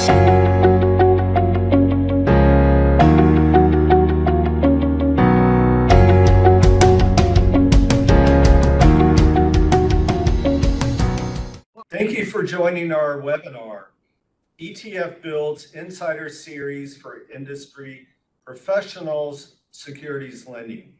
Thank you for joining our webinar, ETF BILD's Insider Series for Industry Professionals, Securities Lending.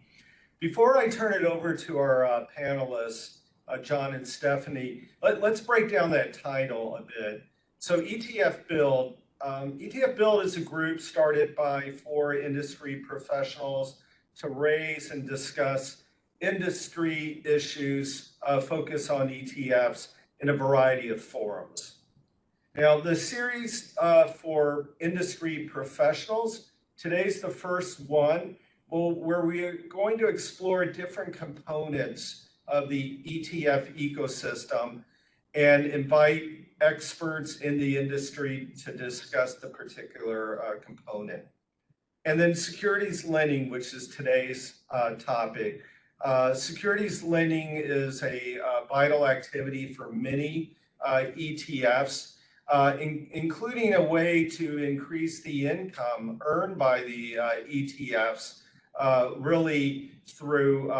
Before I turn it over to our panelists, John and Stephanie, let's break down that title a bit. So ETF BILD is a group started by 4 industry professionals to raise and discuss industry issues, focus on ETFs in a variety of forums. Now, the series for industry professionals, today's the first one where we are going to explore different components of the ETF ecosystem and invite experts in the industry to discuss the particular component. And then securities lending, which is today's topic. Securities lending is a vital activity for many ETFs, including a way to increase the income earned by the ETFs, really through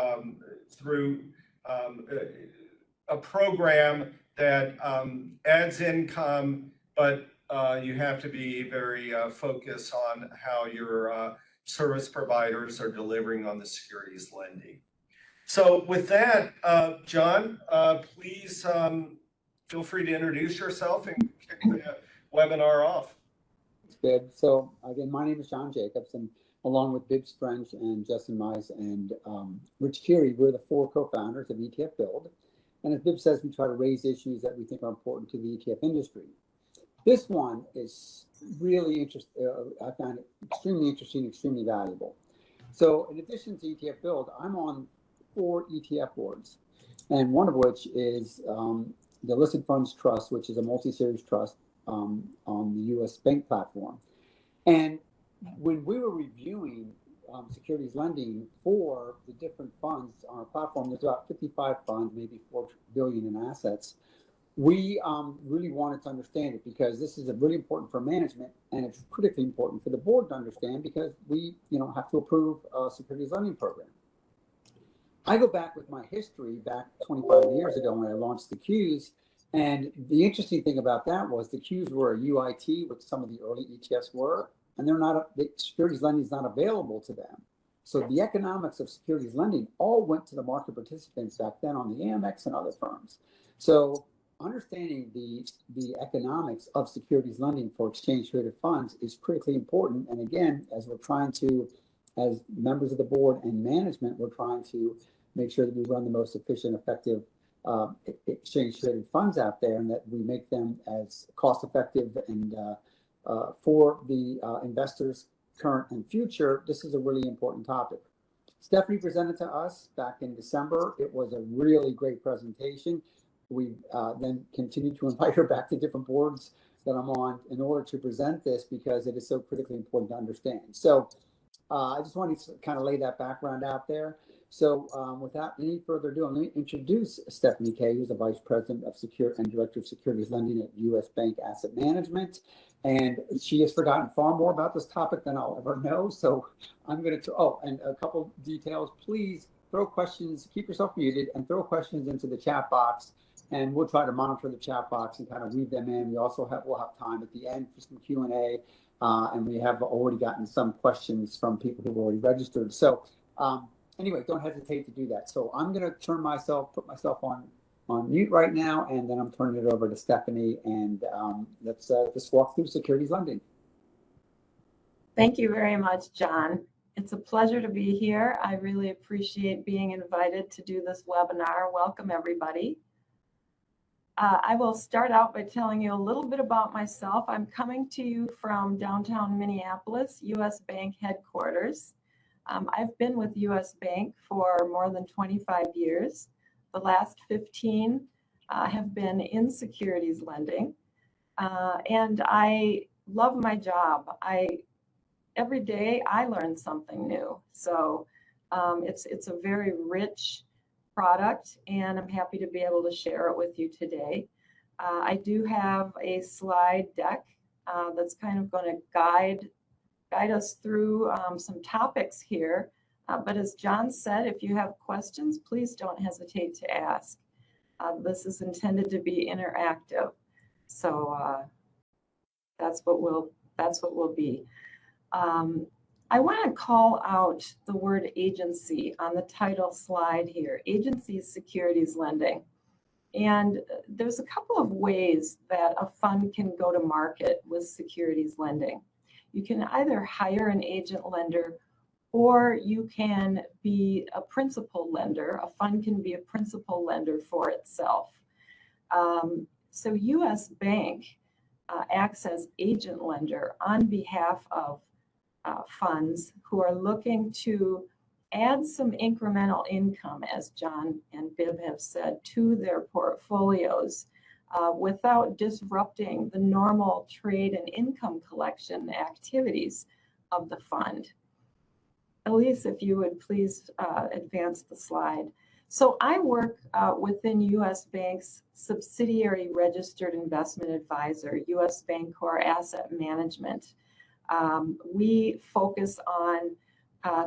a program that adds income, but you have to be very focused on how your service providers are delivering on the securities lending. So with that, John, please feel free to introduce yourself and kick the webinar off. Thanks, Bibb. So again, my name is John Jacobs, and along with Bibb's friends and Justin Mize and Rich Curie, we're the 4 co-founders of ETF BILD. And as Bibb says, we try to raise issues that we think are important to the ETF industry. This one is really interesting. I found it extremely interesting, extremely valuable. So in addition to ETF BILD, I'm on 4 ETF boards, and one of which is the Listed Funds Trust, which is a multi-series trust on the U.S. bank platform. And when we were reviewing securities lending for the different funds on our platform, there's about 55 funds, maybe $4 billion in assets. We really wanted to understand it because this is really important for management, and it's critically important for the board to understand because we, have to approve a securities lending program. I go back with my history back 25 years ago when I launched the Qs, and the interesting thing about that was the Qs were a UIT, which some of the early ETFs were, and the securities lending is not available to them. So the economics of securities lending all went to the market participants back then on the AMX and other firms. So understanding the economics of securities lending for exchange traded funds is critically important. And again, as we're trying to, as members of the board and management, we're trying to make sure that we run the most efficient, effective exchange traded funds out there, and that we make them as cost effective and for the investors current and future. This is a really important topic. Stephanie presented to us back in December. It was a really great presentation. We then continued to invite her back to different boards that I'm on in order to present this because it is so critically important to understand. So I just wanted to kind of lay that background out there. So without any further ado, let me introduce Stephanie Kay, who's the Vice President of and Director of Securities Lending at U.S. Bank Asset Management. And she has forgotten far more about this topic than I'll ever know. So I'm going to, and a couple details, please throw questions, keep yourself muted and throw questions into the chat box. And we'll try to monitor the chat box and kind of weave them in. We also we'll have time at the end for some Q&A. And we have already gotten some questions from people who've already registered. So anyway, don't hesitate to do that. So I'm going to put myself on mute right now, and then I'm turning it over to Stephanie, and let's just walk through securities lending. Thank you very much, John. It's a pleasure to be here. I really appreciate being invited to do this webinar. Welcome, everybody. I will start out by telling you a little bit about myself. I'm coming to you from downtown Minneapolis, U.S. Bank headquarters. I've been with U.S. Bank for more than 25 years. The last 15 have been in securities lending. And I love my job. Every day I learn something new. So it's a very rich product, and I'm happy to be able to share it with you today. I do have a slide deck that's kind of going to guide us through some topics here. But as John said, if you have questions, please don't hesitate to ask. This is intended to be interactive, so that's what we'll be. I want to call out the word agency on the title slide here, agency securities lending. And there's a couple of ways that a fund can go to market with securities lending. You can either hire an agent lender, or you can be a principal lender. A fund can be a principal lender for itself. So U.S. Bank acts as agent lender on behalf of funds who are looking to add some incremental income, as John and Bib have said, to their portfolios without disrupting the normal trade and income collection activities of the fund. Elise, if you would please advance the slide. So I work within U.S. Bank's subsidiary registered investment advisor, U.S. Bancorp Asset Management. We focus on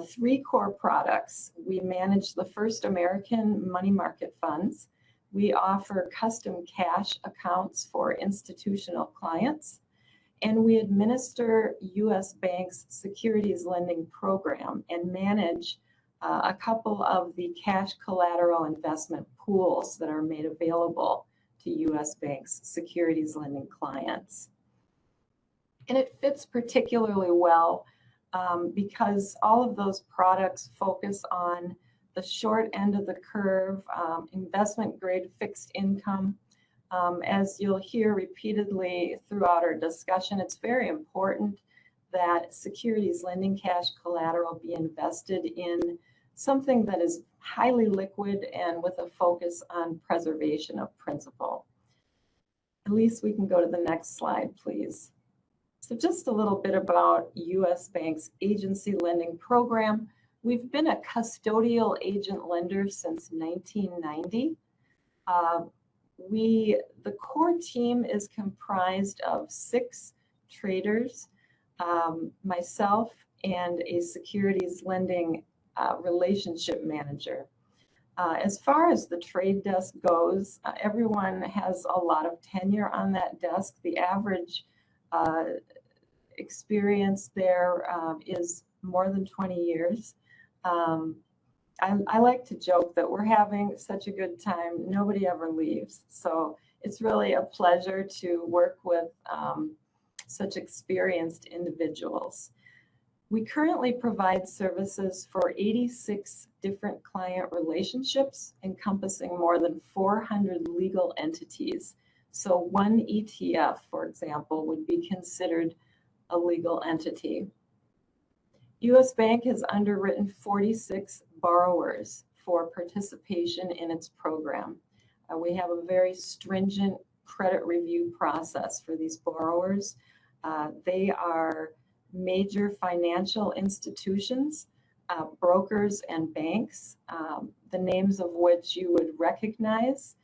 3 core products. We manage the First American money market funds. We offer custom cash accounts for institutional clients. And we administer U.S. Bank's securities lending program and manage a couple of the cash collateral investment pools that are made available to U.S. Bank's securities lending clients. And it fits particularly well because all of those products focus on the short end of the curve, investment grade fixed income. As you'll hear repeatedly throughout our discussion, it's very important that securities lending cash collateral be invested in something that is highly liquid and with a focus on preservation of principal. At least we can go to the next slide, please. So just a little bit about U.S. Bank's agency lending program. We've been a custodial agent lender since 1990. The core team is comprised of 6 traders, myself, and a securities lending relationship manager. As far as the trade desk goes, everyone has a lot of tenure on that desk. The average experience there is more than 20 years. I like to joke that we're having such a good time, nobody ever leaves. So it's really a pleasure to work with such experienced individuals. We currently provide services for 86 different client relationships encompassing more than 400 legal entities. So one ETF, for example, would be considered a legal entity. U.S. Bank has underwritten 46 borrowers for participation in its program. We have a very stringent credit review process for these borrowers. They are major financial institutions, brokers and banks, the names of which you would recognize.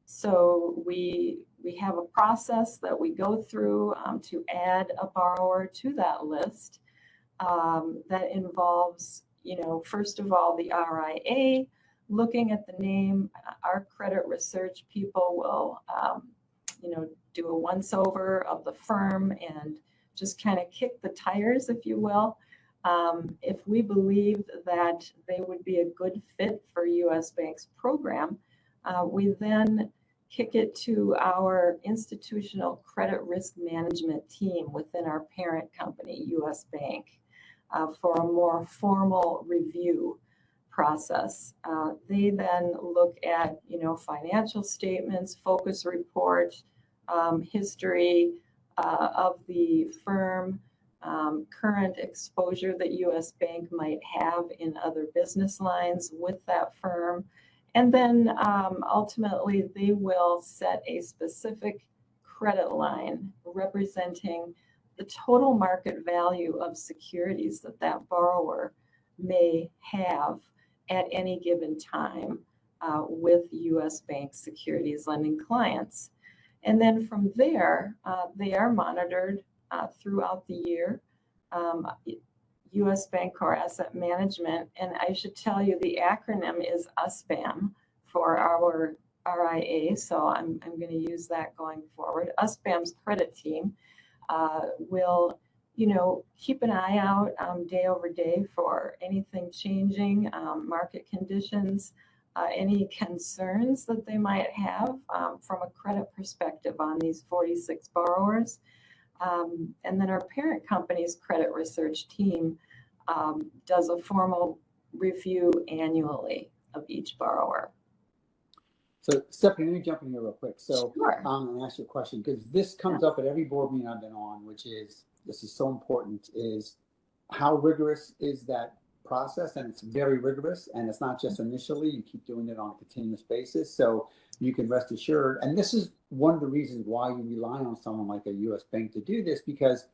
So we have a process that we go through to add a borrower to that list that involves, first of all, the RIA, looking at the name. Our credit research people will, do a once-over of the firm and just kind of kick the tires, if you will. If we believe that they would be a good fit for U.S. Bank's program, we then kick it to our institutional credit risk management team within our parent company, U.S. Bank, for a more formal review process. They then look at, financial statements, focus report, history of the firm, current exposure that U.S. Bank might have in other business lines with that firm. And then ultimately, they will set a specific credit line representing the total market value of securities that borrower may have at any given time with U.S. Bank securities lending clients. And then from there, they are monitored throughout the year. U.S. Bancorp Asset Management, and I should tell you the acronym is USBAM for our RIA, so I'm going to use that going forward. USBAM's credit team will, keep an eye out day over day for anything changing, market conditions, any concerns that they might have from a credit perspective on these 46 borrowers. And then our parent company's credit research team does a formal review annually of each borrower. So Stephanie, let me jump in here real quick. So Sure. I'm going to ask you a question because this comes up at every board meeting I've been on, which is, this is so important, is how rigorous is that process? And it's very rigorous, and it's not just initially, you keep doing it on a continuous basis. So you can rest assured, and this is one of the reasons why you rely on someone like a U.S. bank to do this, because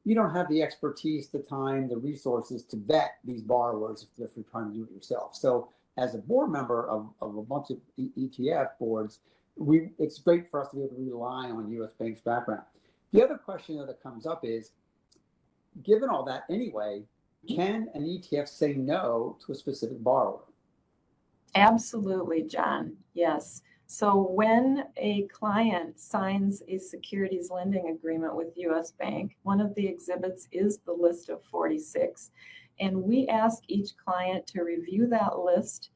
you don't have the expertise, the time, the resources to vet these borrowers if you're trying to do it yourself. So as a board member of a bunch of ETF boards, it's great for us to be able to rely on U.S. Bank's background. The other question that comes up is, given all that anyway, can an ETF say no to a specific borrower? Absolutely, John. Yes. So when a client signs a securities lending agreement with U.S. Bank, one of the exhibits is the list of 46. And we ask each client to review that list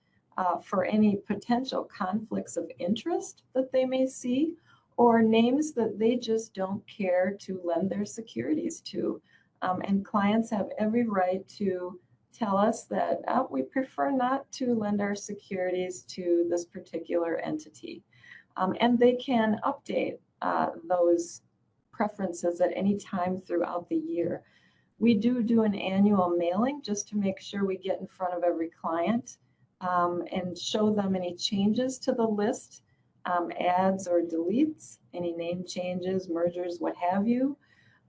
for any potential conflicts of interest that they may see, or names that they just don't care to lend their securities to. And clients have every right to tell us that we prefer not to lend our securities to this particular entity. And they can update those preferences at any time throughout the year. We do an annual mailing just to make sure we get in front of every client and show them any changes to the list, adds or deletes, any name changes, mergers, what have you.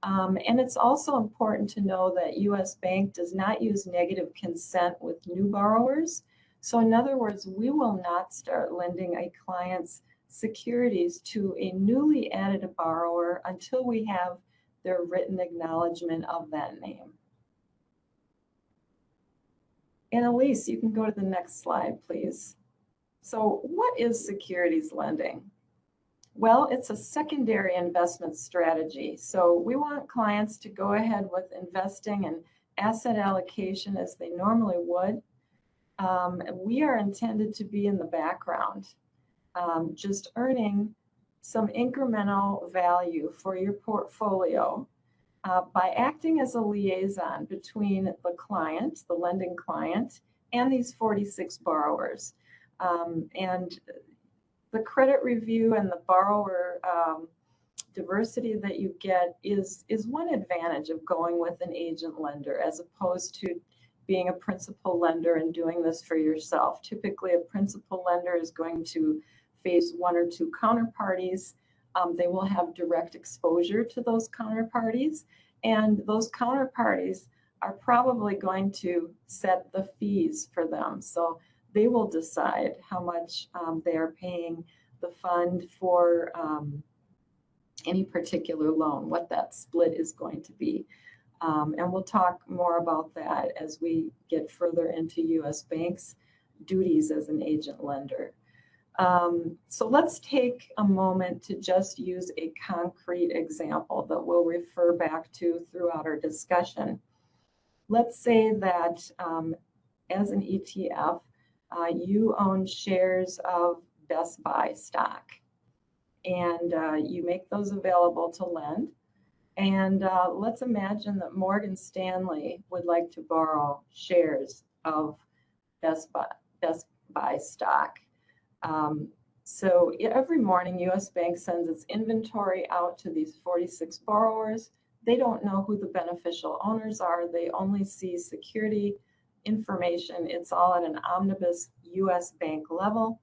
And it's also important to know that U.S. Bank does not use negative consent with new borrowers. So in other words, we will not start lending a client's securities to a newly added borrower until we have their written acknowledgement of that name. And Elise, you can go to the next slide, please. So what is securities lending? Well, it's a secondary investment strategy. So we want clients to go ahead with investing and asset allocation as they normally would. We are intended to be in the background, just earning some incremental value for your portfolio by acting as a liaison between the client, the lending client, and these 46 borrowers. And the credit review and the borrower diversity that you get is one advantage of going with an agent lender as opposed to being a principal lender and doing this for yourself. Typically, a principal lender is going to face one or two counterparties. They will have direct exposure to those counterparties, and those counterparties are probably going to set the fees for them. So they will decide how much they are paying the fund for any particular loan, what that split is going to be. And we'll talk more about that as we get further into U.S. Bank's duties as an agent lender. So let's take a moment to just use a concrete example that we'll refer back to throughout our discussion. Let's say that as an ETF, you own shares of Best Buy stock, and you make those available to lend. And let's imagine that Morgan Stanley would like to borrow shares of Best Buy stock. So every morning, U.S. Bank sends its inventory out to these 46 borrowers. They don't know who the beneficial owners are. They only see security information. It's all at an omnibus U.S. Bank level,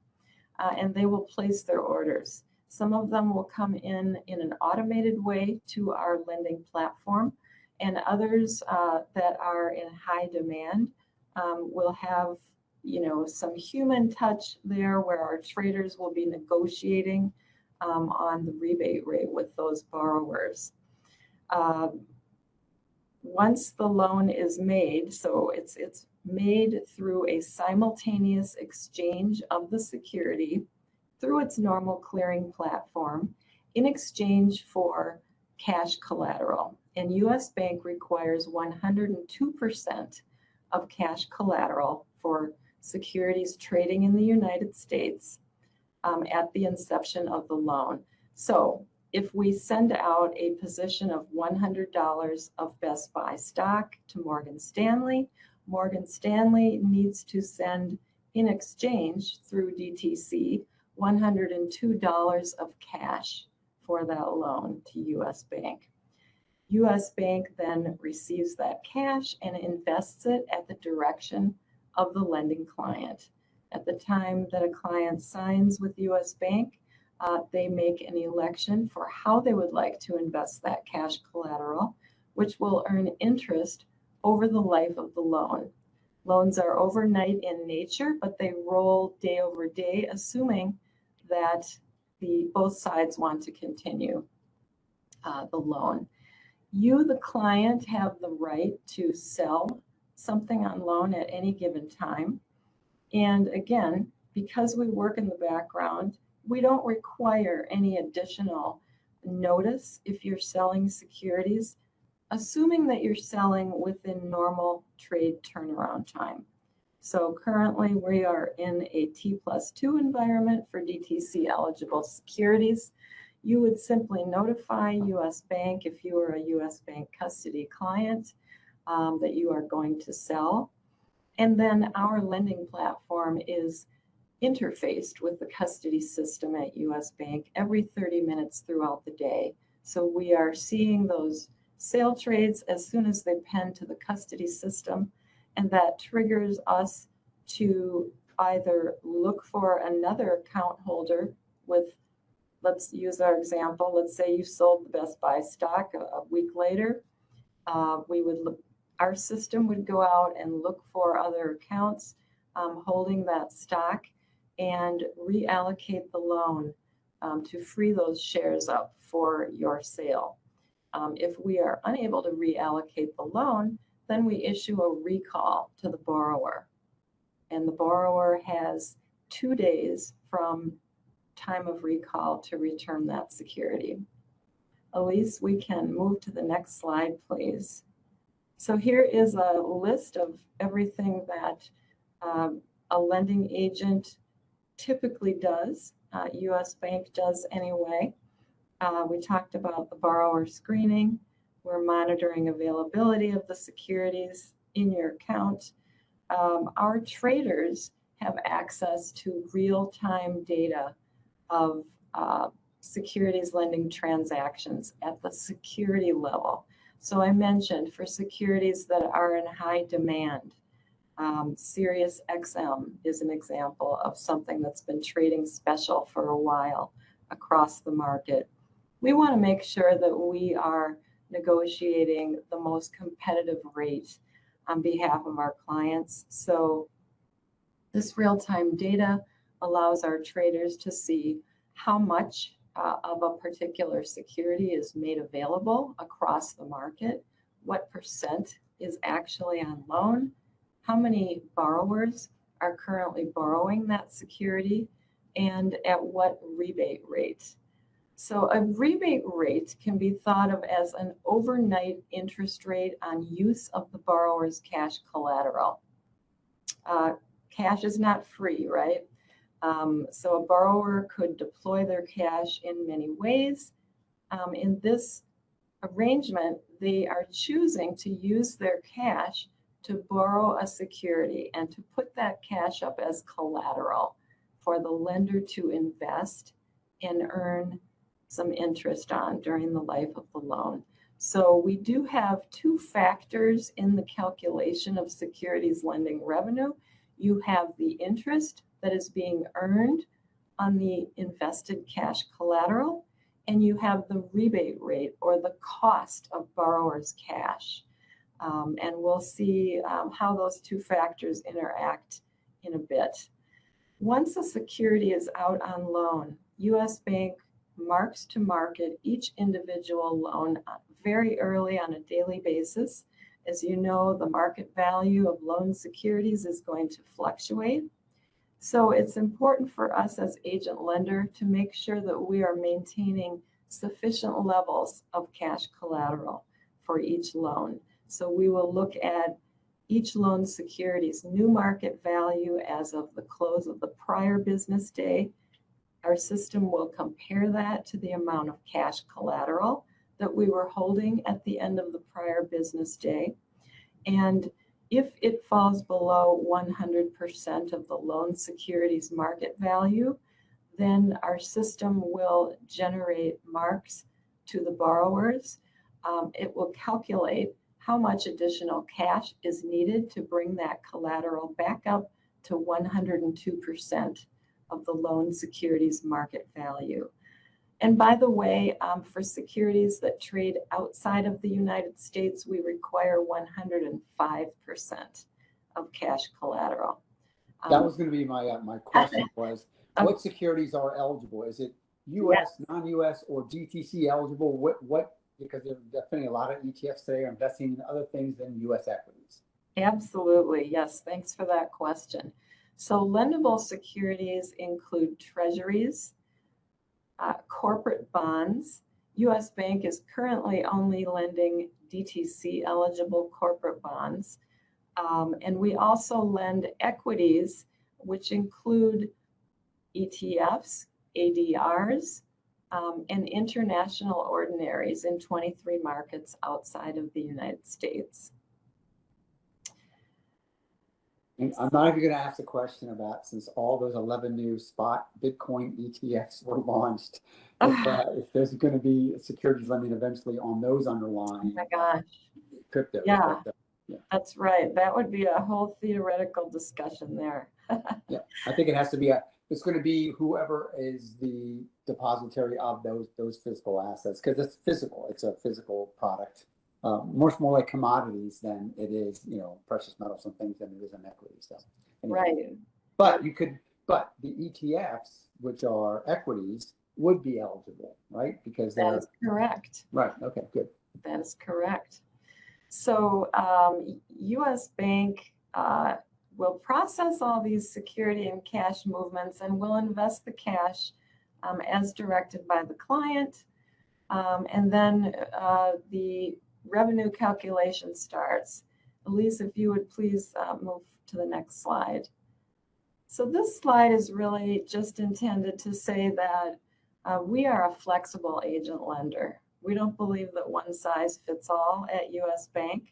and they will place their orders. Some of them will come in an automated way to our lending platform, and others that are in high demand will have, some human touch there where our traders will be negotiating on the rebate rate with those borrowers. Once the loan is made, so it's made through a simultaneous exchange of the security through its normal clearing platform in exchange for cash collateral. And US Bank requires 102% of cash collateral for securities trading in the United States at the inception of the loan. So if we send out a position of $100 of Best Buy stock to Morgan Stanley needs to send in exchange through DTC $102 of cash for that loan to US Bank. US Bank then receives that cash and invests it at the direction of the lending client. At the time that a client signs with US Bank, they make an election for how they would like to invest that cash collateral, which will earn interest over the life of the loan. Loans are overnight in nature, but they roll day over day, assuming that both sides want to continue the loan. You, the client, have the right to sell something on loan at any given time. And again, because we work in the background, we don't require any additional notice if you're selling securities, assuming that you're selling within normal trade turnaround time. So currently we are in a T+2 environment for DTC eligible securities. You would simply notify US Bank if you are a US Bank custody client that you are going to sell. And then our lending platform is interfaced with the custody system at US Bank every 30 minutes throughout the day. So we are seeing those sale trades as soon as they pen to the custody system, and that triggers us to either look for another account holder with, let's use our example, let's say you sold the Best Buy stock a week later, our system would go out and look for other accounts holding that stock and reallocate the loan to free those shares up for your sale. If we are unable to reallocate the loan, then we issue a recall to the borrower. And the borrower has 2 days from time of recall to return that security. Elise, we can move to the next slide, please. So here is a list of everything that a lending agent typically does. US Bank does anyway. We talked about the borrower screening. We're monitoring availability of the securities in your account. Our traders have access to real-time data of securities lending transactions at the security level. So I mentioned for securities that are in high demand, Sirius XM is an example of something that's been trading special for a while across the market. We want to make sure that we are negotiating the most competitive rate on behalf of our clients. So this real-time data allows our traders to see how much of a particular security is made available across the market, what percent is actually on loan, how many borrowers are currently borrowing that security, and at what rebate rate. So a rebate rate can be thought of as an overnight interest rate on use of the borrower's cash collateral. Cash is not free, right? So a borrower could deploy their cash in many ways. In this arrangement, they are choosing to use their cash to borrow a security and to put that cash up as collateral for the lender to invest and earn some interest on during the life of the loan. So we do have two factors in the calculation of securities lending revenue. You have the interest that is being earned on the invested cash collateral, and you have the rebate rate or the cost of borrower's cash. And we'll see how those two factors interact in a bit. Once a security is out on loan, US Bank marks to market each individual loan very early on a daily basis. As you know, the market value of loan securities is going to fluctuate. So it's important for us as agent lender to make sure that we are maintaining sufficient levels of cash collateral for each loan. So we will look at each loan security's new market value as of the close of the prior business day. Our system will compare that to the amount of cash collateral that we were holding at the end of the prior business day. And if it falls below 100% of the loan security's market value, then our system will generate marks to the borrowers. It will calculate how much additional cash is needed to bring that collateral back up to 102% of the loan security's market value. And by the way, for securities that trade outside of the United States, we require 105% of cash collateral. That was going to be my question was, what securities are eligible? Is it U.S., yes, non-U.S., or DTC eligible? What? Because there are definitely a lot of ETFs today are investing in other things than U.S. equities. Absolutely, yes. Thanks for that question. So lendable securities include treasuries, corporate bonds. U.S. Bank is currently only lending DTC eligible corporate bonds. And we also lend equities, which include ETFs, ADRs, and international ordinaries in 23 markets outside of the United States. And I'm not even going to ask a question about, since all those 11 new spot Bitcoin ETFs were launched, if there's going to be securities lending eventually on those underlying crypto. Yeah, that's right. That would be a whole theoretical discussion there. Yeah, I think it has to be it's going to be whoever is the depository of those physical assets, because it's physical. It's a physical product. Much more like commodities than it is, precious metals and things than it is in equities. So, anyway. Right. But the ETFs, which are equities, would be eligible, right? Because that is correct. Right. Okay. Good. That is correct. So U.S. Bank will process all these security and cash movements and will invest the cash as directed by the client. And then the revenue calculation starts. Elise, if you would please move to the next slide. So this slide is really just intended to say that we are a flexible agent lender. We don't believe that one size fits all at U.S. Bank.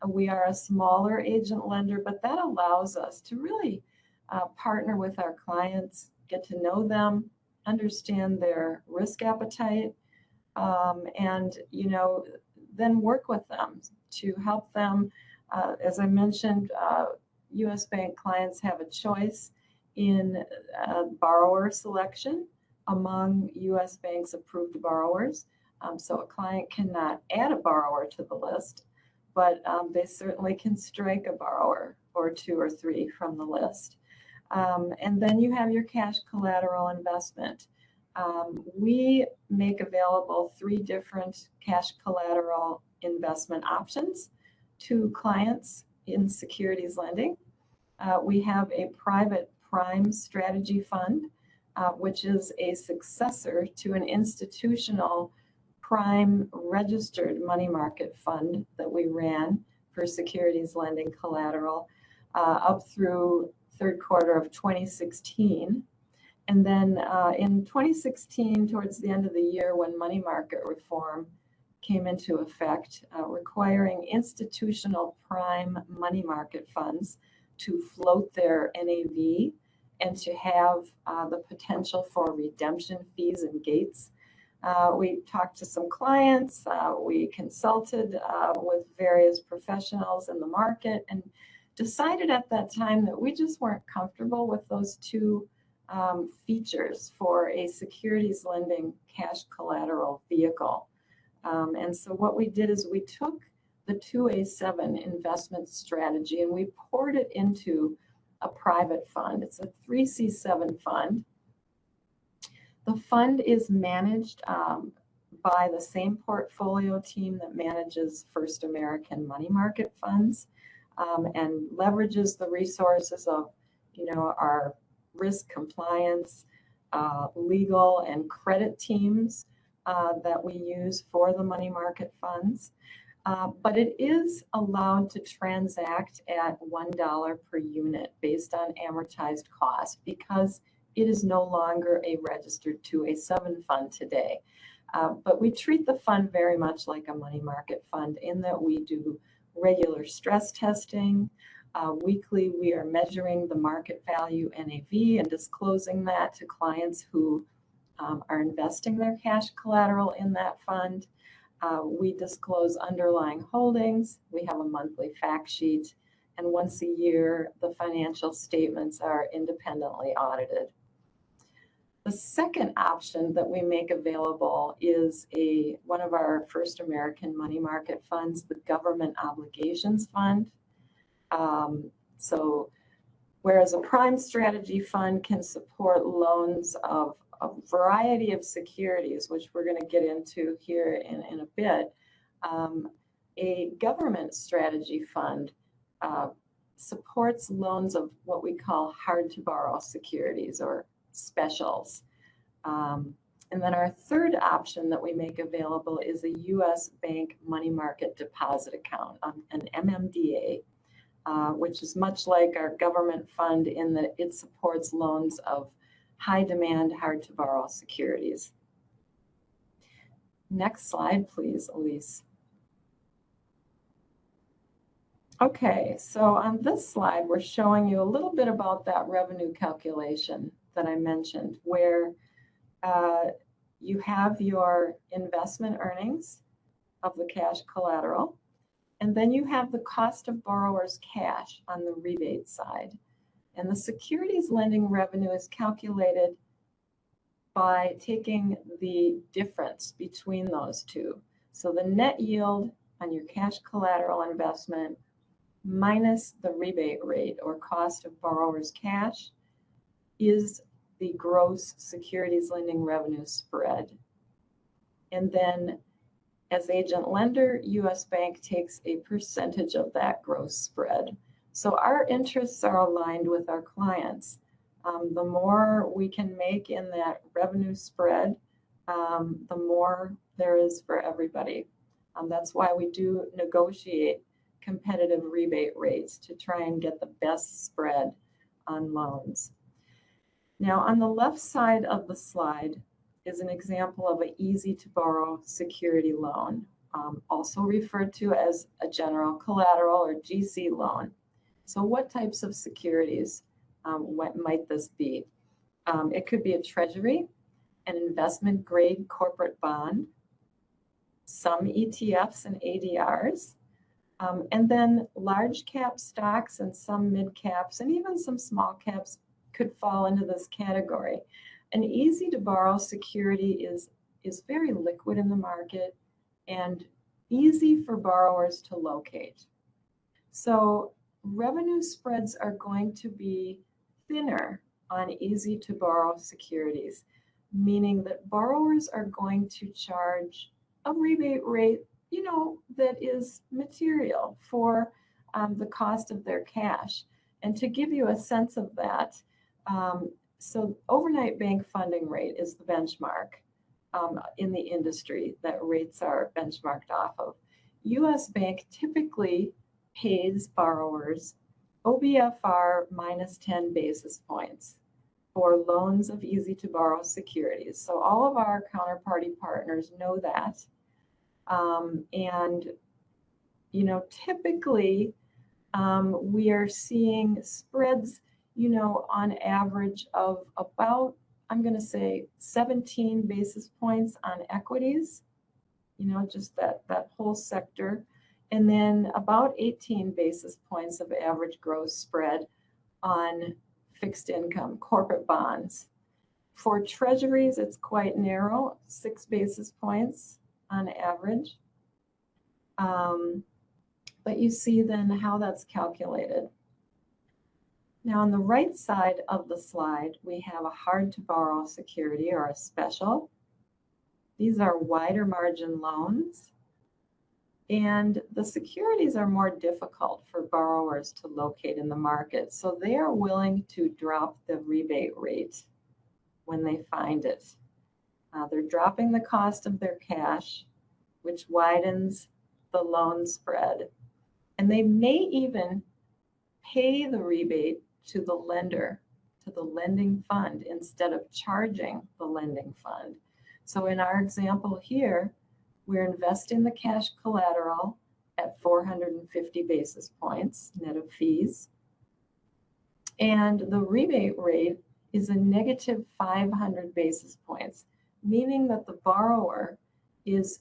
We are a smaller agent lender, but that allows us to really partner with our clients, get to know them, understand their risk appetite, and then work with them to help them. As I mentioned, U.S. Bank clients have a choice in borrower selection among U.S. Bank's approved borrowers. So a client cannot add a borrower to the list, but they certainly can strike a borrower or two or three from the list. And then you have your cash collateral investment. We make available 3 different cash collateral investment options to clients in securities lending. We have a private prime strategy fund, which is a successor to an institutional prime registered money market fund that we ran for securities lending collateral up through third quarter of 2016. And then in 2016, towards the end of the year, when money market reform came into effect, requiring institutional prime money market funds to float their NAV and to have the potential for redemption fees and gates. We talked to some clients, we consulted with various professionals in the market, and decided at that time that we just weren't comfortable with those 2 features for a securities lending cash collateral vehicle. And so what we did is we took the 2A7 investment strategy and we poured it into a private fund. It's a 3C7 fund The fund is managed by the same portfolio team that manages First American money market funds, and leverages the resources of, our risk compliance, legal and credit teams that we use for the money market funds. But it is allowed to transact at $1 per unit based on amortized cost, because it is no longer a registered 2a7 fund today. But we treat the fund very much like a money market fund in that we do regular stress testing. Weekly, we are measuring the market value NAV and disclosing that to clients who are investing their cash collateral in that fund. We disclose underlying holdings. We have a monthly fact sheet. And once a year, the financial statements are independently audited. The second option that we make available is one of our First American money market funds, the Government Obligations Fund. So whereas a prime strategy fund can support loans of a variety of securities, which we're going to get into here in a bit, a government strategy fund supports loans of what we call hard to borrow securities or specials. And then our third option that we make available is a U.S. bank money market deposit account, an MMDA, which is much like our government fund in that it supports loans of high demand, hard to borrow securities. Next slide, please, Elise. Okay, so on this slide, we're showing you a little bit about that revenue calculation that I mentioned, where you have your investment earnings of the cash collateral, and then you have the cost of borrowers' cash on the rebate side. And the securities lending revenue is calculated by taking the difference between those two. So the net yield on your cash collateral investment minus the rebate rate or cost of borrowers' cash is the gross securities lending revenue spread. And then as agent lender, US Bank takes a percentage of that gross spread. So our interests are aligned with our clients. The more we can make in that revenue spread, the more there is for everybody. That's why we do negotiate competitive rebate rates to try and get the best spread on loans. Now, on the left side of the slide is an example of an easy to borrow security loan, also referred to as a general collateral or GC loan. So what types of securities what might this be? It could be a treasury, an investment grade corporate bond, some ETFs and ADRs, and then large cap stocks and some mid caps and even some small caps could fall into this category. An easy to borrow security is very liquid in the market and easy for borrowers to locate. So revenue spreads are going to be thinner on easy to borrow securities, meaning that borrowers are going to charge a rebate rate, that is material for the cost of their cash. And to give you a sense of that, so overnight bank funding rate is the benchmark in the industry that rates are benchmarked off of. US Bank typically pays borrowers OBFR minus 10 basis points for loans of easy to borrow securities. So all of our counterparty partners know that. And, typically we are seeing spreads, on average of about, I'm going to say 17 basis points on equities, just that whole sector. And then about 18 basis points of average gross spread on fixed income corporate bonds. For treasuries, it's quite narrow, 6 basis points on average. But you see then how that's calculated. Now on the right side of the slide, we have a hard to borrow security or a special. These are wider margin loans. And the securities are more difficult for borrowers to locate in the market. So they are willing to drop the rebate rate when they find it. They're dropping the cost of their cash, which widens the loan spread. And they may even pay the rebate to the lender, to the lending fund, instead of charging the lending fund. So in our example here, we're investing the cash collateral at 450 basis points net of fees. And the rebate rate is a negative 500 basis points, meaning that the borrower is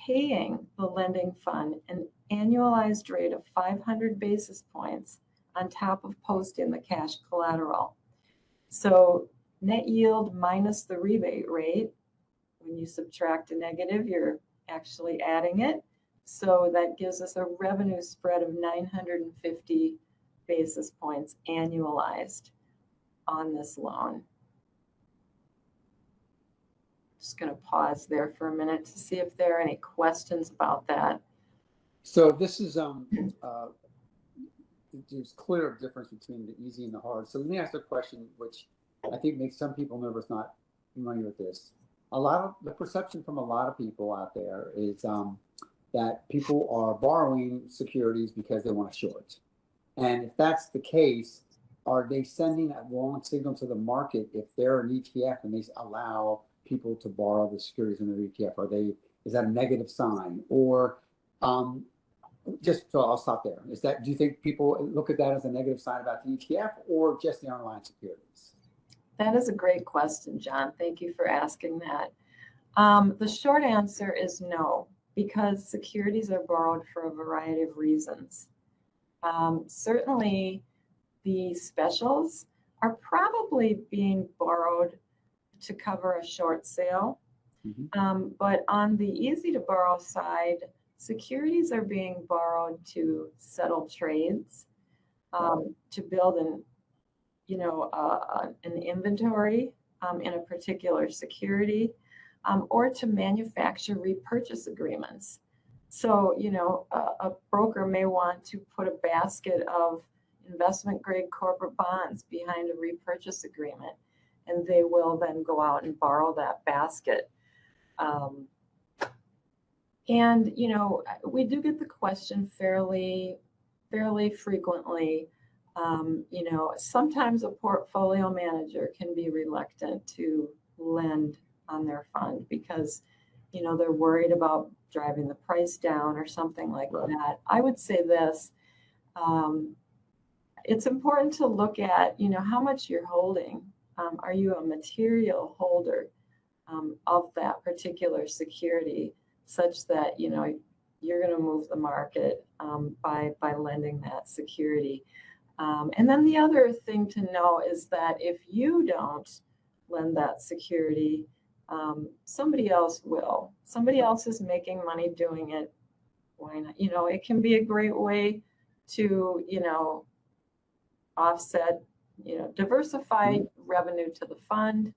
paying the lending fund an annualized rate of 500 basis points on top of posting the cash collateral. So net yield minus the rebate rate, when you subtract a negative, you're actually adding it. So that gives us a revenue spread of 950 basis points annualized on this loan. Just going to pause there for a minute to see if there are any questions about that. So this is there's clear difference between the easy and the hard. So let me ask a question which I think makes some people nervous, not familiar with this. A lot of the perception from a lot of people out there is that people are borrowing securities because they want to short. And if that's the case, are they sending that wrong signal to the market if they're an ETF and they allow people to borrow the securities in their ETF? Is that a negative sign? Or just so I'll stop there. Do you think people look at that as a negative sign about the ETF or just the underlying securities? That is a great question, John. Thank you for asking that. The short answer is no, because securities are borrowed for a variety of reasons. Certainly, the specials are probably being borrowed to cover a short sale. Mm-hmm. But on the easy to borrow side, securities are being borrowed to settle trades, to build an inventory in a particular security, or to manufacture repurchase agreements. So, a broker may want to put a basket of investment grade corporate bonds behind a repurchase agreement, and they will then go out and borrow that basket. And, we do get the question fairly frequently. Sometimes a portfolio manager can be reluctant to lend on their fund because, they're worried about driving the price down or something like that. I would say this, it's important to look at, how much you're holding. Are you a material holder of that particular security such that, you're going to move the market by lending that security? And then the other thing to know is that if you don't lend that security, somebody else will. Somebody else is making money doing it. Why not? It can be a great way to, offset, diversify revenue to the fund.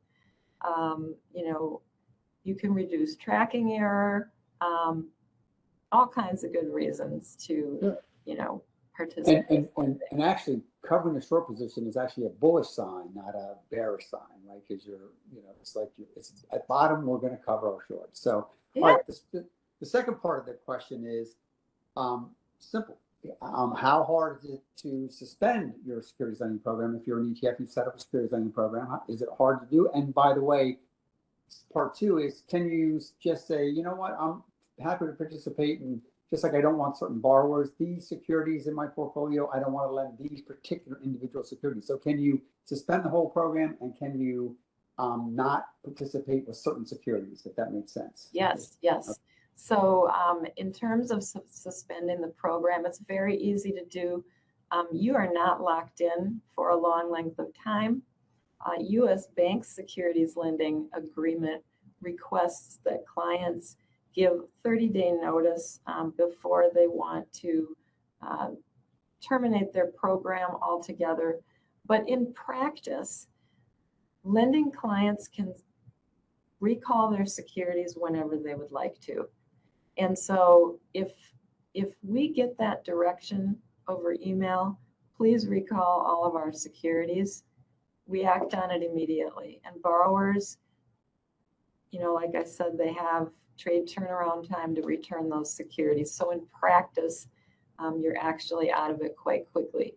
You can reduce tracking error, all kinds of good reasons to, participate. And actually covering the short position is actually a bullish sign, not a bearish sign, right? Because it's like it's at bottom, we're going to cover our short. So, yeah. All right, the second part of the question is simple. How hard is it to suspend your securities lending program if you're an ETF? You've set up a securities lending program. Is it hard to do? And by the way, part two is, can you just say, you know what, I'm happy to participate, and just like I don't want certain borrowers, these securities in my portfolio, I don't want to lend these particular individual securities. So can you suspend the whole program, and can you not participate with certain securities, if that makes sense? Yes. Okay. So in terms of suspending the program, it's very easy to do. You are not locked in for a long length of time. U.S. Bank's securities lending agreement requests that clients give 30-day notice before they want to terminate their program altogether. But in practice, lending clients can recall their securities whenever they would like to. And so if we get that direction over email, please recall all of our securities. We act on it immediately. And borrowers, you know, like I said, they have trade turnaround time to return those securities. So in practice, you're actually out of it quite quickly.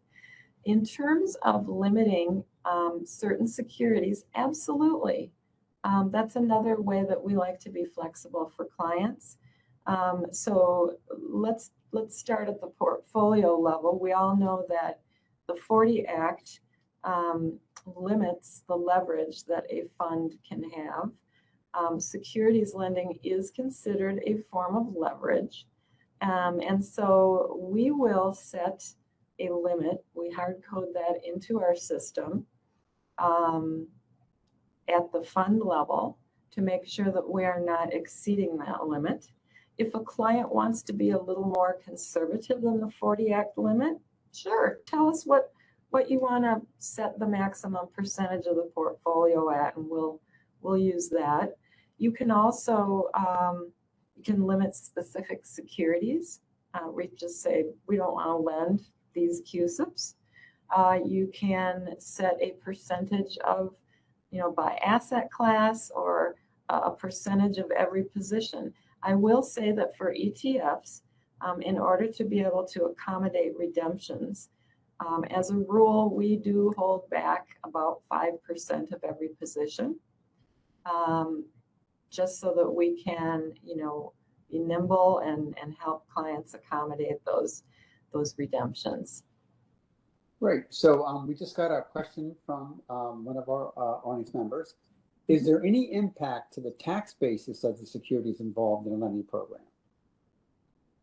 In terms of limiting certain securities, absolutely. That's another way that we like to be flexible for clients. So let's start at the portfolio level. We all know that the 40 Act limits the leverage that a fund can have. Securities lending is considered a form of leverage. And so we will set a limit. We hard code that into our system at the fund level to make sure that we are not exceeding that limit. If a client wants to be a little more conservative than the 40 Act limit, sure, tell us what you want to set the maximum percentage of the portfolio at, and we'll use that. You can also you can limit specific securities. We just say we don't want to lend these CUSIPs. You can set a percentage of, you know, by asset class or a percentage of every position. I will say that for ETFs, in order to be able to accommodate redemptions, as a rule, we do hold back about 5% of every position, just so that we can, you know, be nimble and help clients accommodate those redemptions. Great. So we just got a question from one of our audience members. Is there any impact to the tax basis of the securities involved in a lending program?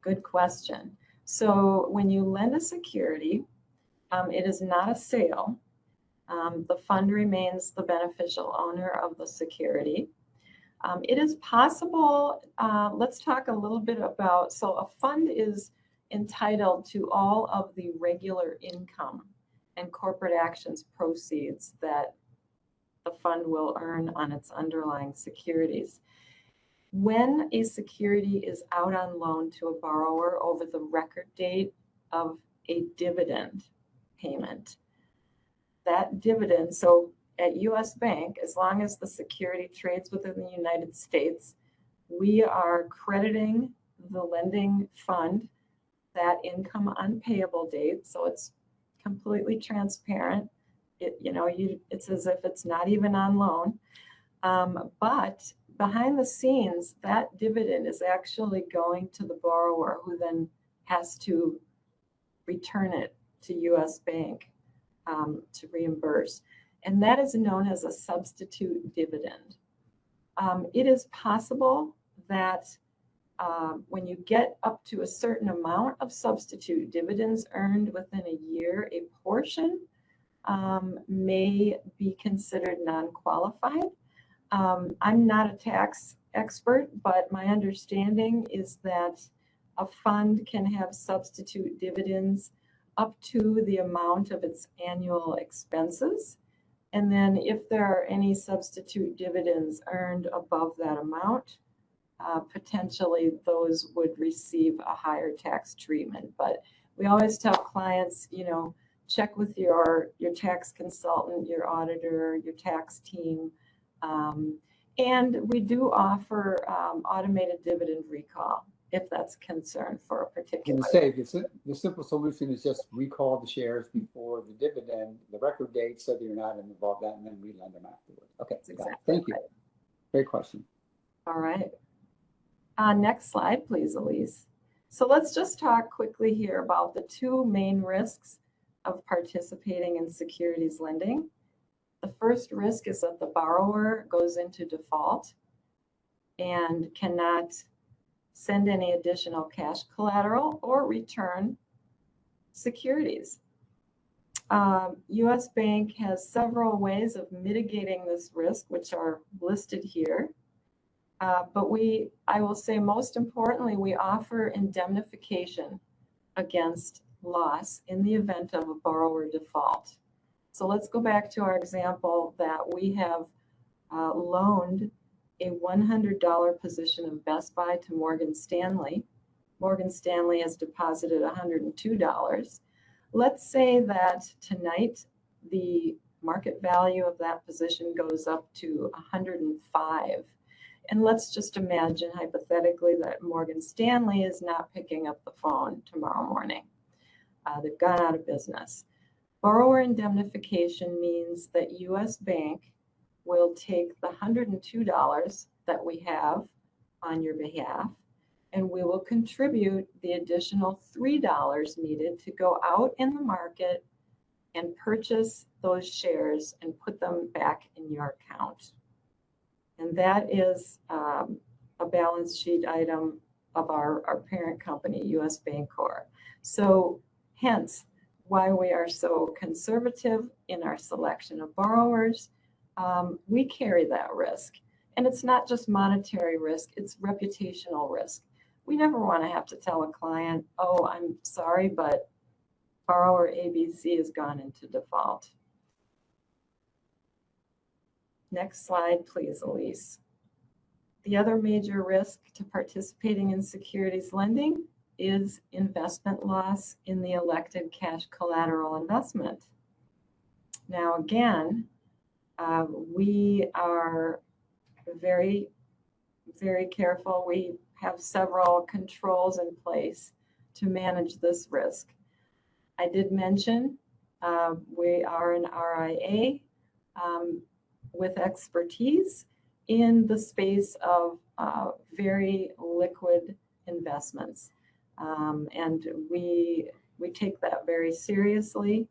Good question. So when you lend a security, it is not a sale. The fund remains the beneficial owner of the security. It is possible, let's talk a little bit about, so a fund is entitled to all of the regular income and corporate actions proceeds that the fund will earn on its underlying securities. When a security is out on loan to a borrower over the record date of a dividend payment, that dividend, so at US Bank, as long as the security trades within the United States, we are crediting the lending fund that income on payable date. So it's completely transparent. It's as if it's not even on loan. But behind the scenes, that dividend is actually going to the borrower, who then has to return it to US Bank to reimburse. And that is known as a substitute dividend. It is possible that when you get up to a certain amount of substitute dividends earned within a year, a portion may be considered non-qualified. I'm not a tax expert, but my understanding is that a fund can have substitute dividends up to the amount of its annual expenses. And then if there are any substitute dividends earned above that amount, potentially those would receive a higher tax treatment. But we always tell clients, you know, check with your tax consultant, your auditor, your tax team. And we do offer automated dividend recall if that's a concern for a particular. The simple solution is just recall the shares before the dividend, the record date, so that you're not involved in that, and then relend them afterwards. Okay, exactly. Thank you. Great question. All right. Next slide, please, Elise. So let's just talk quickly here about the two main risks of participating in securities lending. The first risk is that the borrower goes into default and cannot send any additional cash collateral or return securities. US Bank has several ways of mitigating this risk, which are listed here. But I will say most importantly, we offer indemnification against loss in the event of a borrower default. So let's go back to our example that we have loaned a $100 position of Best Buy to Morgan Stanley. Morgan Stanley has deposited $102. Let's say that tonight the market value of that position goes up to 105. And let's just imagine hypothetically that Morgan Stanley is not picking up the phone tomorrow morning. They've gone out of business. Borrower indemnification means that U.S. Bank will take the $102 that we have on your behalf, and we will contribute the additional $3 needed to go out in the market and purchase those shares and put them back in your account. And that is a balance sheet item of our parent company, U.S. Bancorp. So hence why we are so conservative in our selection of borrowers. We carry that risk. And it's not just monetary risk, it's reputational risk. We never want to have to tell a client, oh, I'm sorry, but borrower ABC has gone into default. Next slide, please, Elise. The other major risk to participating in securities lending is investment loss in the elected cash collateral investment. Now, again, we are very, very careful. We have several controls in place to manage this risk. I did mention we are an RIA with expertise in the space of very liquid investments. And we take that very seriously.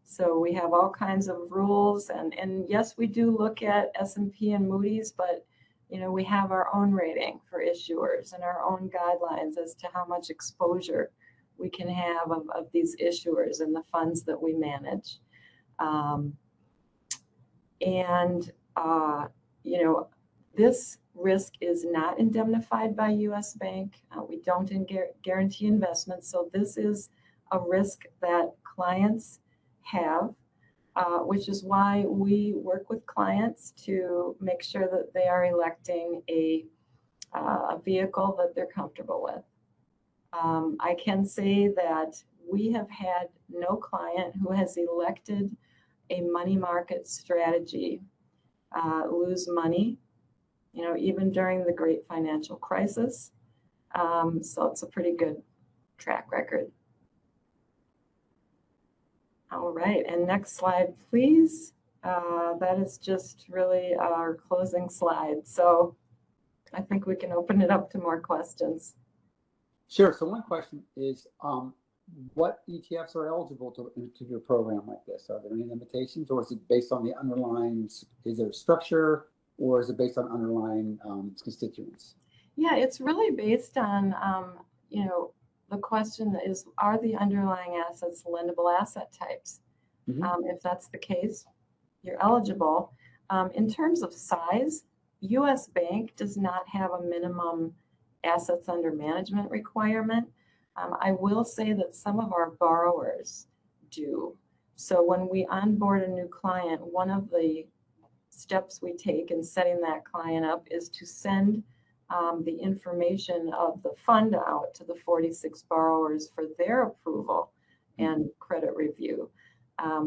So we have all kinds of rules, and yes, we do look at S&P and Moody's, but we have our own rating for issuers and our own guidelines as to how much exposure we can have of these issuers and the funds that we manage. This risk is not indemnified by U.S. Bank. We don't guarantee investments. So this is a risk that clients have, which is why we work with clients to make sure that they are electing a vehicle that they're comfortable with. I can say that we have had no client who has elected a money market strategy lose money, even during the great financial crisis. So it's a pretty good track record. All right, and next slide, please. That is just really our closing slide. So I think we can open it up to more questions. Sure. So one question is, what ETFs are eligible to your program like this? Are there any limitations, or is it based on the underlying, is there a structure, or is it based on underlying constituents? Yeah, it's really based on, the question is, are the underlying assets lendable asset types? Mm-hmm. If that's the case, you're eligible. In terms of size, U.S. Bank does not have a minimum assets under management requirement. I will say that some of our borrowers do. So when we onboard a new client, one of the steps we take in setting that client up is to send the information of the fund out to the 46 borrowers for their approval and credit review.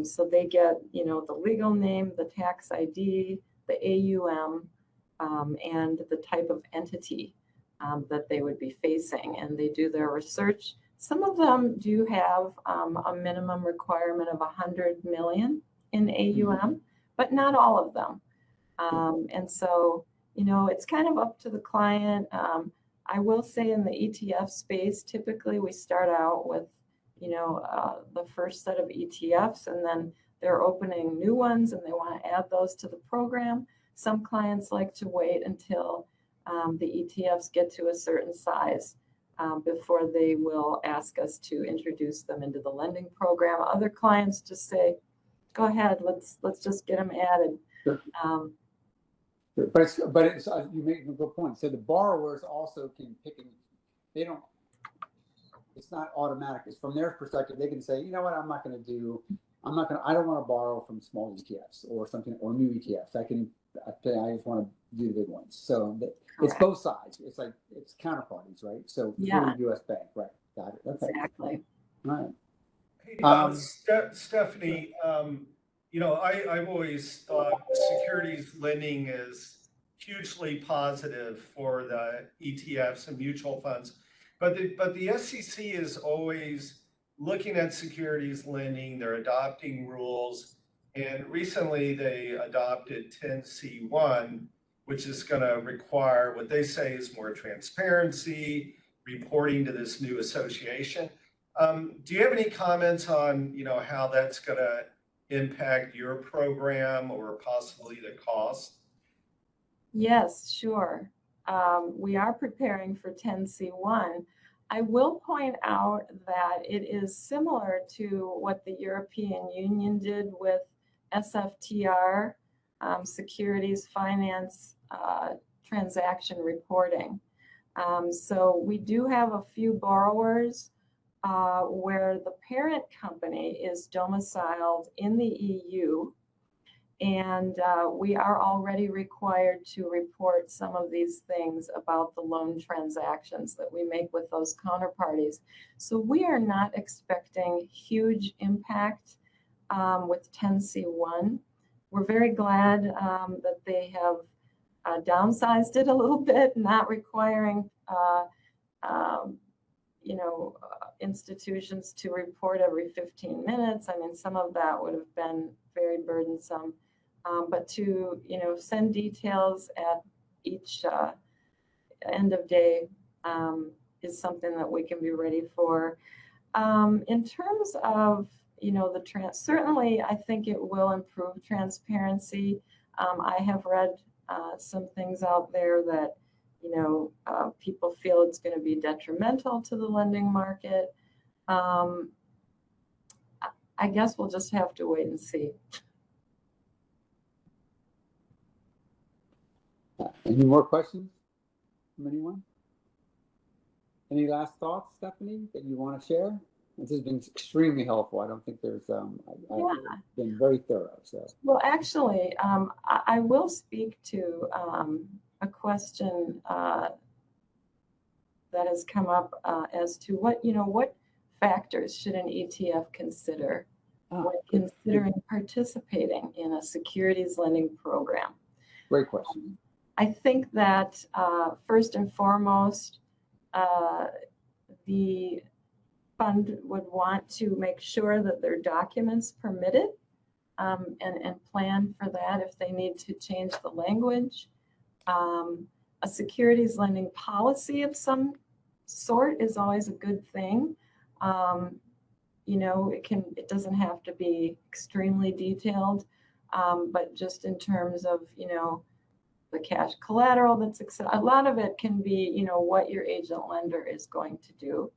So they get, the legal name, the tax ID, the AUM, and the type of entity that they would be facing, and they do their research. Some of them do have a minimum requirement of 100 million in AUM, but not all of them. And so, it's kind of up to the client. I will say in the ETF space, typically we start out with, the first set of ETFs, and then they're opening new ones and they want to add those to the program. Some clients like to wait until the ETFs get to a certain size before they will ask us to introduce them into the lending program. Other clients just say, go ahead, let's just get them added. Sure. But it's you make a good point. So the borrowers also can pick, it's not automatic. It's from their perspective, they can say, you know what, I'm not going to do I don't want to borrow from small ETFs or something, or new ETFs. I just want to do the big ones. So it's both sides. It's like, it's counterparties, right? So Yeah. through US Bank, right? Got it. Okay. Exactly. All right. Hey, Stephanie, I've always thought securities lending is hugely positive for the ETFs and mutual funds, but the SEC is always looking at securities lending. They're adopting rules, and recently they adopted 10C1, which is going to require what they say is more transparency, reporting to this new association. Do you have any comments on, how that's going to impact your program or possibly the cost? Yes, sure. We are preparing for 10C1. I will point out that it is similar to what the European Union did with SFTR, securities finance transaction reporting. So we do have a few borrowers where the parent company is domiciled in the EU, and we are already required to report some of these things about the loan transactions that we make with those counterparties. So we are not expecting huge impact with 10C1. We're very glad that they have downsized it a little bit, not requiring institutions to report every 15 minutes. I mean, some of that would have been very burdensome. But to, send details at each end of day is something that we can be ready for. In terms of, certainly I think it will improve transparency. I have read some things out there that, people feel it's going to be detrimental to the lending market. I guess we'll just have to wait and see. Any more questions from anyone? Any last thoughts, Stephanie, that you want to share? This has been extremely helpful. I don't think there's, I've been very thorough. So. Well, actually, I will speak to a question that has come up as to what factors should an ETF consider when considering participating in a securities lending program? Great question. I think that first and foremost, the fund would want to make sure that their documents permit it and plan for that if they need to change the language. A securities lending policy of some sort is always a good thing. It doesn't have to be extremely detailed, but just in terms of, the cash collateral that's a lot of it can be, what your agent lender is going to do.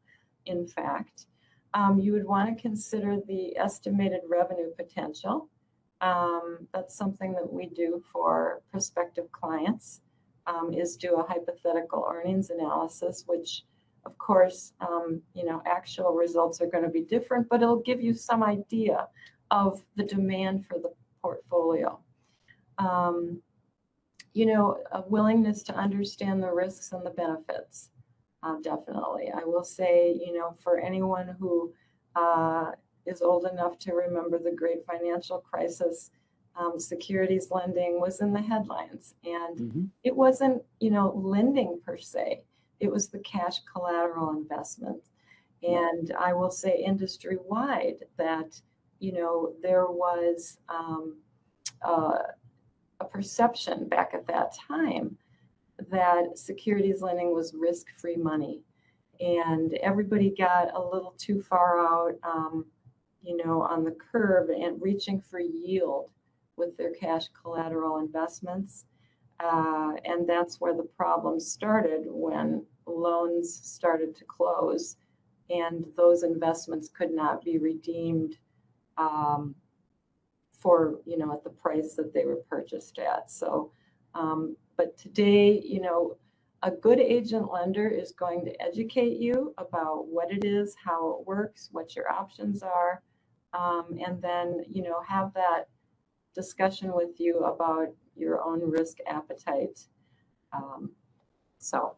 In fact, you would want to consider the estimated revenue potential. That's something that we do for prospective clients, is do a hypothetical earnings analysis, which of course, actual results are going to be different, but it'll give you some idea of the demand for the portfolio. A willingness to understand the risks and the benefits. Definitely. I will say, for anyone who is old enough to remember the great financial crisis, securities lending was in the headlines, and it wasn't, lending per se. It was the cash collateral investment. And I will say industry-wide that, there was a perception back at that time that securities lending was risk-free money. And everybody got a little too far out, on the curve and reaching for yield with their cash collateral investments. And that's where the problem started when loans started to close and those investments could not be redeemed for, at the price that they were purchased at. So, but today, a good agent lender is going to educate you about what it is, how it works, what your options are, and then, have that discussion with you about your own risk appetite. So.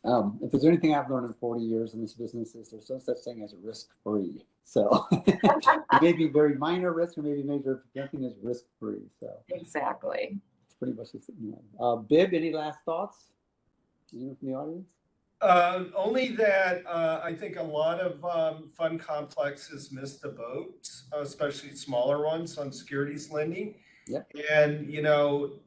If there's anything I've learned in 40 years in this business is there's no such thing as risk-free. So it may be very minor risk or maybe major, nothing is risk-free. So Exactly. it's pretty much just, Bib, any last thoughts? From the audience? Only that I think a lot of fund complexes miss the boat, especially smaller ones on securities lending. Yep. And,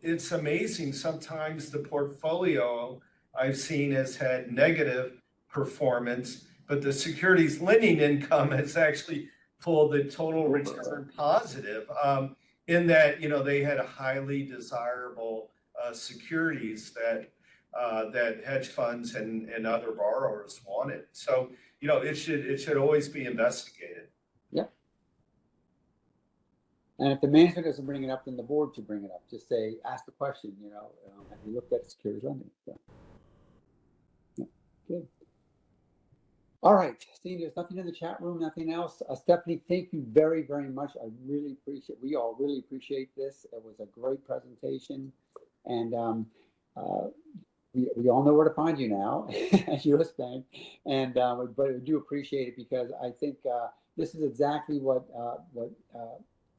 it's amazing. Sometimes the portfolio I've seen has had negative performance, but the securities lending income has actually pulled the total return positive in that, they had a highly desirable securities that hedge funds and other borrowers wanted. So, it should always be investigated. Yep. And if the management doesn't bring it up, then the board should bring it up. Just say, ask the question, have you looked at securities lending? So, yeah, good. All right, Steve, there's nothing in the chat room, nothing else. Stephanie, thank you very, very much. We all really appreciate this. It was a great presentation. And we all know where to find you now at US Bank, and but we do appreciate it because I think this is exactly what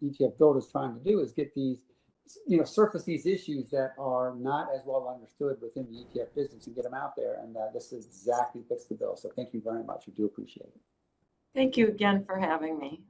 ETF BILD is trying to do, is get these, surface these issues that are not as well understood within the ETF business and get them out there, and this is exactly fits the bill. So thank you very much. We do appreciate it. Thank you again for having me.